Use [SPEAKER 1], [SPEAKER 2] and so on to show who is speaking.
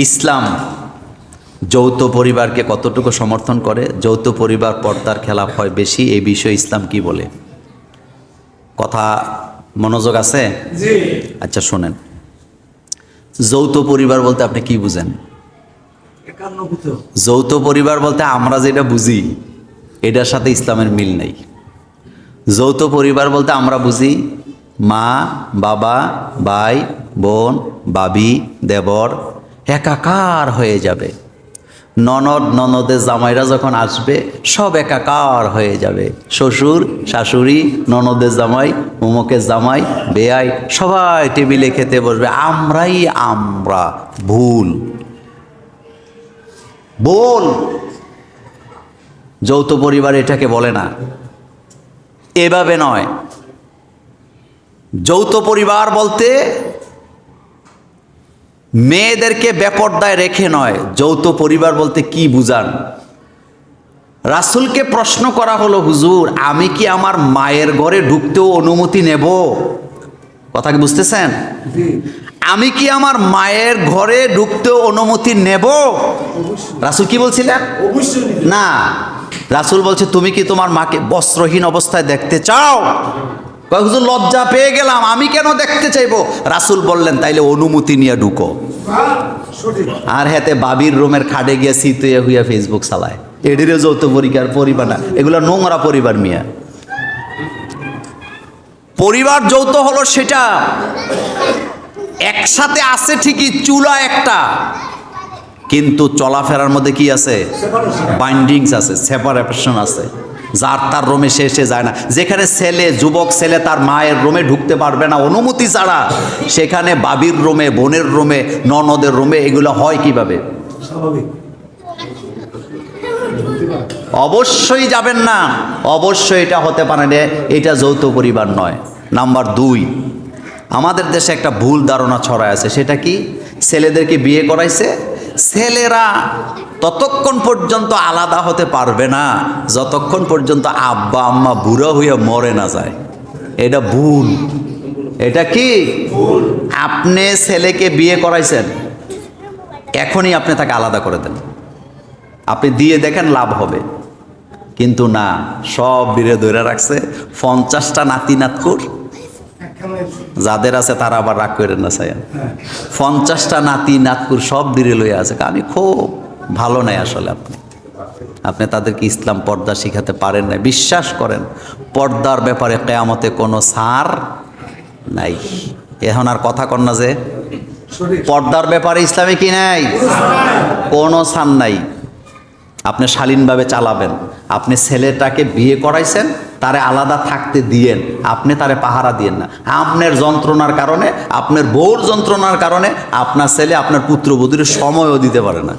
[SPEAKER 1] ইসলাম যৌথ পরিবারকে কতটুকু সমর্থন করে, যৌথ পরিবার পর্দার খেলাফ হয় বেশি, এই বিষয়ে ইসলাম কি বলে? কথা মনোযোগ আছে?
[SPEAKER 2] জি।
[SPEAKER 1] আচ্ছা শোনেন, যৌথ পরিবার বলতে আপনি কি বুঝেন? যৌথ পরিবার বলতে আমরা যেটা বুঝি এটার সাথে ইসলামের মিল নেই। যৌথ পরিবার বলতে আমরা বুঝি মা, বাবা, ভাই, বোন, ভাবি, দেবর একাকার হয়ে যাবে। ননদ, ননদের জামাইরা যখন আসবে সব একাকার হয়ে যাবে। শ্বশুর, শাশুড়ি, ননদের জামাই, উমুকের জামাই, বেয়াই সবাই টেবিলে খেতে বসবে। আমরাই আমরা। ভুল। বল যৌথ পরিবার এটাকে বলে না, এভাবে নয়। যৌথ পরিবার বলতে মেয়েদেরকে বেপর্দায় রেখে নয়। যৌথ পরিবার বলতে কি বুঝান? রাসূলকে প্রশ্ন করা হলো, হুজুর আমি কি আমার মায়ের ঘরে ঢুকতেও অনুমতি নেব? কথা কি বুঝতেছেন? আমি কি আমার মায়ের ঘরে ঢুকতেও অনুমতি নেব? রাসূল কি বলছিলেন? না, রাসূল বলছে তুমি কি তোমার মাকে বস্ত্রহীন অবস্থায় দেখতে চাও? কয় হুজুর লজ্জা পেয়ে গেলাম, আমি কেন দেখতে চাইবো? রাসূল বললেন তাইলে অনুমতি নিয়ে ঢুকো। আর হেতে বাবির রুমের খাটে গিয়ে সিতুয়ে হুইয়া ফেসবুক চালায়। এডিরে যৌথ পরিবার না, এগুলো নোংরা পরিবার। মিয়া, পরিবার যৌথ হলো সেটা একসাথে আছে ঠিকই, চুলা একটা, কিন্তু চলাফেরার মধ্যে কি আছে? বাইন্ডিংস আছে, সেপারেশন আছে। যার তার রুমে সে যায় না। যেখানে ছেলে, যুবক ছেলে তার মায়ের রুমে ঢুকতে পারবে না অনুমতি ছাড়া, সেখানে বাবির রুমে, বোনের রুমে, ননদের রুমে এগুলো হয় কিভাবে? অবশ্যই যাবেন না, অবশ্যই এটা হতে পারে না, এটা যৌথ পরিবার নয়। নাম্বার 2, আমাদের দেশে একটা ভুল ধারণা ছড়ায় আছে। সেটা কি? ছেলেদেরকে বিয়ে করাইছে, ছেলেরা ততক্ষণ পর্যন্ত আলাদা হতে পারবে না যতক্ষণ পর্যন্ত আব্বা আম্মা বুড়ো হয়ে মরে না যায়। এটা ভুল। এটা কি? আপনি ছেলেকে বিয়ে করাইছেন, এখনই আপনি তাকে আলাদা করে দেন, আপনি দিয়ে দেখেন লাভ হবে। কিন্তু না, সব বীরে ধরে রাখছে। 50টা নাতি নাতকুর যাদের আছে তারা আবার রাগ করেন না চাই, 50টা নাতি নাতকুর সব বীরে লইয়া আছে। আমি খুব ভালো নাই আসলে। আপনি তাদেরকে ইসলাম পর্দা শিখাতে পারেন না। বিশ্বাস করেন পর্দার ব্যাপারে কিয়ামতে কোনো ছাড় নাই। এখন আর কথা কন না যে পর্দার ব্যাপারে ইসলামে কি নাই, কোনো ছাড় নাই। আপনি শালীনভাবে চালাবেন। আপনি ছেলেটাকে বিয়ে করাইছেন, তারে আলাদা থাকতে দিয়েন, আপনি তারে পাহারা দিয়েন না। আপনার যন্ত্রণার কারণে, আপনার বউর যন্ত্রণার কারণে আপনার ছেলে আপনার পুত্রবধূর সময়ও দিতে পারে না।